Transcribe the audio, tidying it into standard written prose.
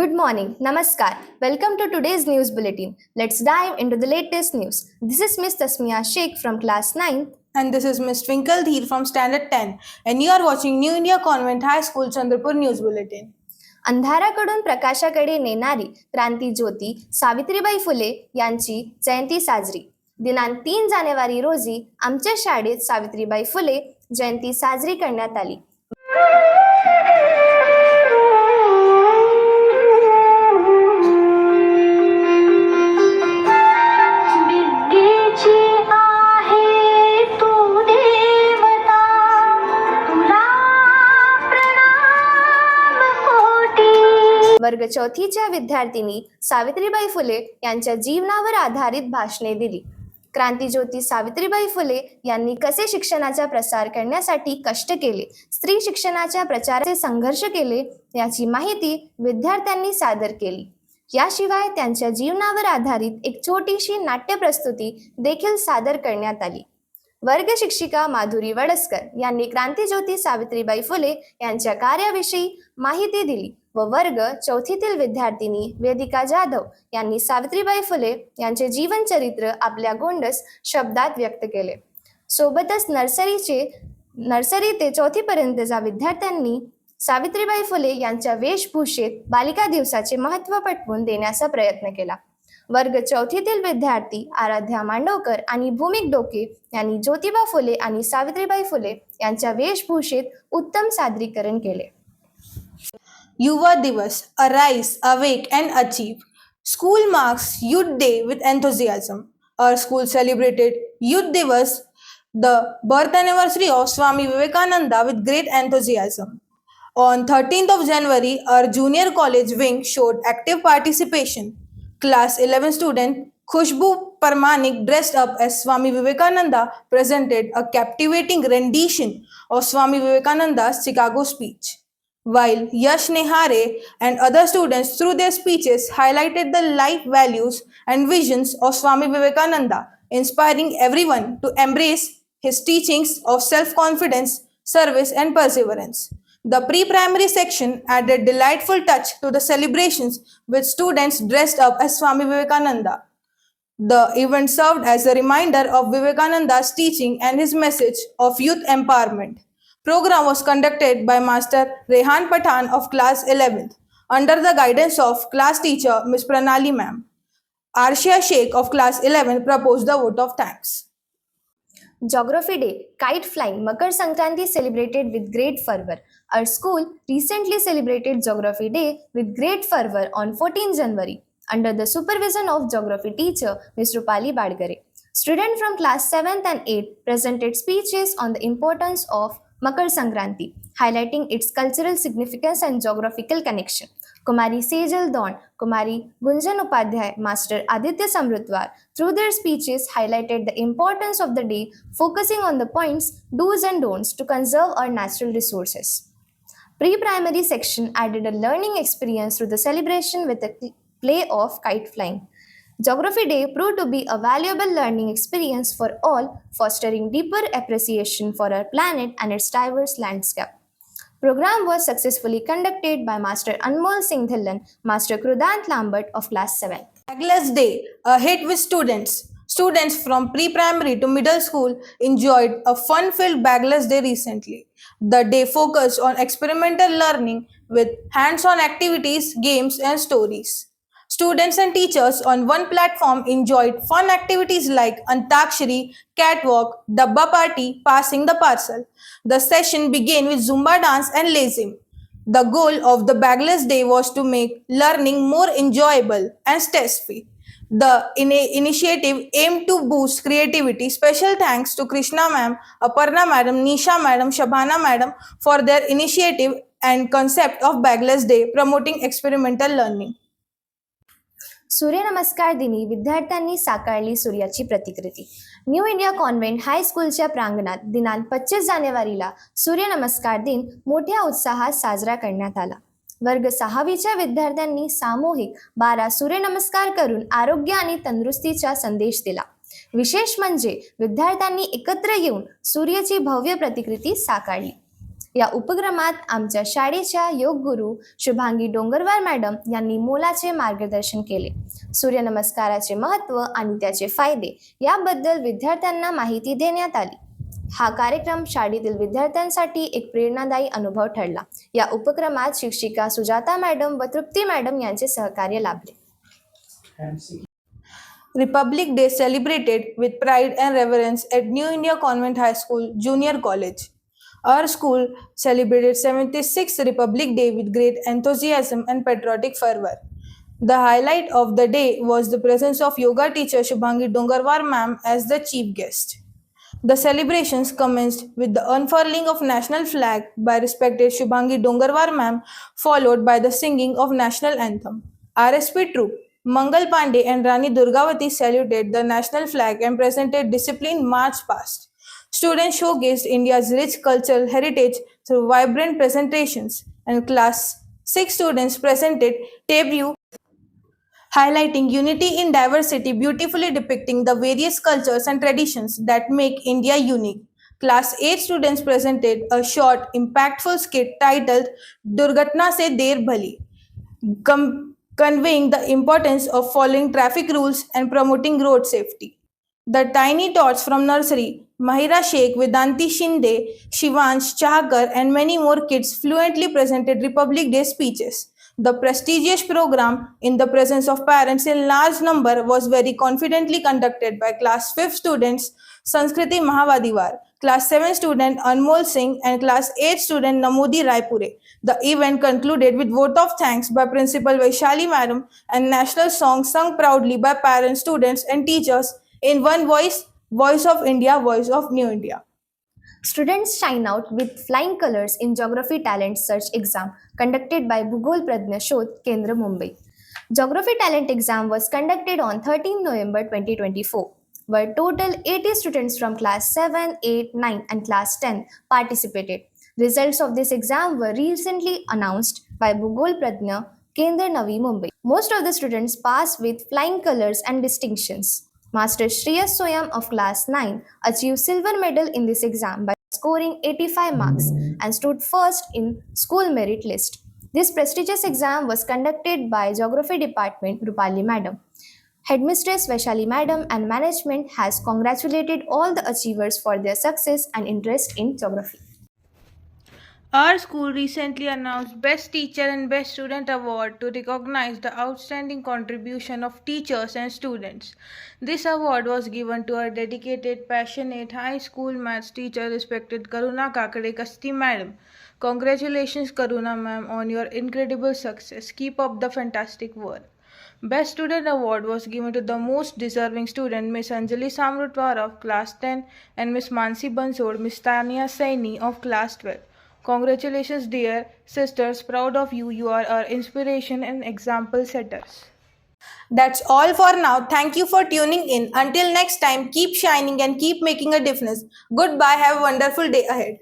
Good morning. Namaskar. Welcome to today's news bulletin. Let's dive into the latest news. This is Miss Tasmia Sheikh from class 9th. And this is Miss Twinkle Dheer from Standard 10. And you are watching New India Convent High School Chandrapur News Bulletin. अंधाराकडून प्रकाशाकडे नेणारी क्रांती ज्योती सावित्रीबाई फुले यांची जयंती साजरी. दिनांक 3 जानेवारी रोजी आमच्या शाळेत सावित्रीबाई फुले जयंती साजरी करण्यात आली. वर्ग चौथीच्या विद्यार्थिनी सावित्रीबाई फुले यांच्या जीवनावर आधारित भाषणे दिली. क्रांतीज्योती सावित्रीबाई फुले यांनी कसे शिक्षणाचा प्रसार करण्यासाठी कष्ट केले, स्त्री शिक्षणाच्या प्रचाराचे संघर्ष केले याची माहिती विद्यार्थ्यांनी सादर केली. याशिवाय त्यांच्या जीवनावर आधारित एक छोटीशी नाट्य प्रस्तुती देखील सादर करण्यात आली. वर्ग शिक्षिका माधुरी वडसकर यांनी क्रांतीज्योती सावित्रीबाई फुले यांच्या कार्याविषयी माहिती दिली व वर्ग चौथीतील विद्यार्थिनी वेदिका जाधव यांनी सावित्रीबाई फुले यांचे जीवनचरित्र आपल्या गोंडस शब्दात व्यक्त केले. सोबतच नर्सरी ते चौथीपर्यंतच्या विद्यार्थ्यांनी सावित्रीबाई फुले यांच्या वेशभूषेत बालिका दिवसाचे महत्त्व पटवून देण्याचा प्रयत्न केला. वर्ग चौथीतील विद्यार्थी आराध्या मांडवकर आणि भूमिक डोके यांनी ज्योतिबा फुले आणि सावित्रीबाई फुले यांच्या वेशभूषेत उत्तम सादरीकरण केले. Yuva Divas, Arise, Awake and Achieve. School marks Youth Day with enthusiasm. Our school celebrated Youth Divas, the birth anniversary of Swami Vivekananda, with great enthusiasm. On 13th of January, our junior college wing showed active participation. Class 11 student Khushbu Parmanik, dressed up as Swami Vivekananda, presented a captivating rendition of Swami Vivekananda's Chicago speech, while Yash Nehare and other students through their speeches highlighted the life values and visions of Swami Vivekananda, inspiring everyone to embrace his teachings of self-confidence, service and perseverance. The pre-primary section added delightful touch to the celebrations with students dressed up as Swami Vivekananda. The event served as a reminder of Vivekananda's teaching and his message of youth empowerment. Program was conducted by Master Rehan Pathan of class 11th under the guidance of class teacher Ms. Pranali ma'am. Arshia Sheikh of class 11 proposed the vote of thanks. Geography Day, Kite Flying, Makar Sankranti celebrated with great fervor. Our school recently celebrated Geography Day with great fervor on 14 January under the supervision of Geography teacher Ms. Rupali Badgare. Students from class 7th and 8th presented speeches on the importance of Makar Sankranti, highlighting its cultural significance and geographical connection. Kumari Sejal Dawn, Kumari Gunjan Upadhyay, Master Aditya Samrutwar, through their speeches highlighted the importance of the day, focusing on the points, do's and don'ts to conserve our natural resources. Pre-primary section added a learning experience through the celebration with a play of kite flying. Geography Day proved to be a valuable learning experience for all, fostering deeper appreciation for our planet and its diverse landscape. Program was successfully conducted by Master Anmol Singh Dhillon, Master Krudant Lambert of class 7. Bagless Day, a hit with students. Students from pre-primary to middle school enjoyed a fun-filled Bagless Day recently. The day focused on experimental learning with hands-on activities, games and stories. Students and teachers on one platform enjoyed fun activities like Antakshari, Catwalk, Dabba Party, Passing the Parcel. The session began with Zumba dance and Lazim. The goal of the Bagless Day was to make learning more enjoyable and stress-free. The initiative aimed to boost creativity. Special thanks to Krishna ma'am, Aparna madam, Nisha madam, Shabana madam for their initiative and concept of Bagless Day promoting experimental learning. Surya Namaskar दिनी विद्यार्थ्यांनी साकारली सूर्याची प्रतिकृती. New India convent हायस्कूलच्या प्रांगणात दिनांक 25 जानेवारीला सूर्यनमस्कार दिन मोठ्या उत्साहात साजरा करण्यात आला. वर्ग 6वीच्या विद्यार्थ्यांनी सामूहिक 12 सूर्यनमस्कार करून आरोग्य आणि तंदुरुस्तीचा संदेश दिला. विशेष म्हणजे विद्यार्थ्यांनी एकत्र येऊन सूर्याची भव्य प्रतिकृती साकारली. या उपक्रमात आमच्या शाळेच्या योग गुरु शुभांगी डोंगरवार मॅडम यांनी मोलाचे मार्गदर्शन केले. सूर्यनमस्काराचे महत्त्व आणि त्याचे फायदे याबद्दल विद्यार्थ्यांना माहिती देण्यात आली. हा कार्यक्रम शाळेतील विद्यार्थ्यांसाठी एक प्रेरणादायी अनुभव ठरला. या उपक्रमात शिक्षिका सुजाता मॅडम व तृप्ती मॅडम यांचे सहकार्य लाभले. Republic Day celebrated with pride and reverence at New India Convent High School, Junior College. Our school celebrated 76th Republic Day with great enthusiasm and patriotic fervor. The highlight of the day was the presence of yoga teacher Shubhangi Dongarwar ma'am as the chief guest. The celebrations commenced with the unfurling of national flag by respected Shubhangi Dongarwar ma'am, followed by the singing of national anthem. RSP troop Mangal Pandey and Rani Durgavati saluted the national flag and presented disciplined march past. Students showcased India's rich cultural heritage through vibrant presentations, and Class 6 students presented debut highlighting unity in diversity, beautifully depicting the various cultures and traditions that make India unique. Class 8 students presented a short, impactful skit titled Durgatna Se Der Bhali, conveying the importance of following traffic rules and promoting road safety. The tiny tots from nursery, Mahira Sheikh, Vedanti Shinde, Shivansh Chahakar, and many more kids fluently presented Republic Day speeches. The prestigious program, in the presence of parents in large number, was very confidently conducted by Class 5 students Sanskriti Mahavadivar, Class 7 student Anmol Singh, and Class 8 student Namodi Raipure. The event concluded with vote of thanks by Principal Vaishali Madam and national song sung proudly by parents, students, and teachers in one voice, Voice of India, Voice of New India. Students shine out with flying colors in Geography Talent Search exam conducted by Bhugol Pradnya Shodh, Kendra, Mumbai. Geography Talent exam was conducted on 13 November 2024, where total 80 students from class 7, 8, 9 and class 10 participated. Results of this exam were recently announced by Bhugol Pradnya, Kendra, Navi, Mumbai. Most of the students passed with flying colors and distinctions. Master Shreyas Soyam of class 9 achieved silver medal in this exam by scoring 85 marks and stood first in school merit list. This prestigious exam was conducted by Geography Department Rupali Madam. Headmistress Vaishali Madam and management has congratulated all the achievers for their success and interest in geography. Our school recently announced Best Teacher and Best Student Award to recognize the outstanding contribution of teachers and students. This award was given to our dedicated, passionate high school maths teacher, respected Karuna Kakade Kasti Madam. Congratulations, Karuna ma'am, on your incredible success. Keep up the fantastic work. Best Student Award was given to the most deserving student, Miss Anjali Samrutwar of Class 10 and Miss Mansi Bansod, Miss Tanya Saini of Class 12. Congratulations, dear sisters. Proud of you. You are our inspiration and example setters. That's all for now. Thank you for tuning in. Until next time, keep shining and keep making a difference. Goodbye. Have a wonderful day ahead.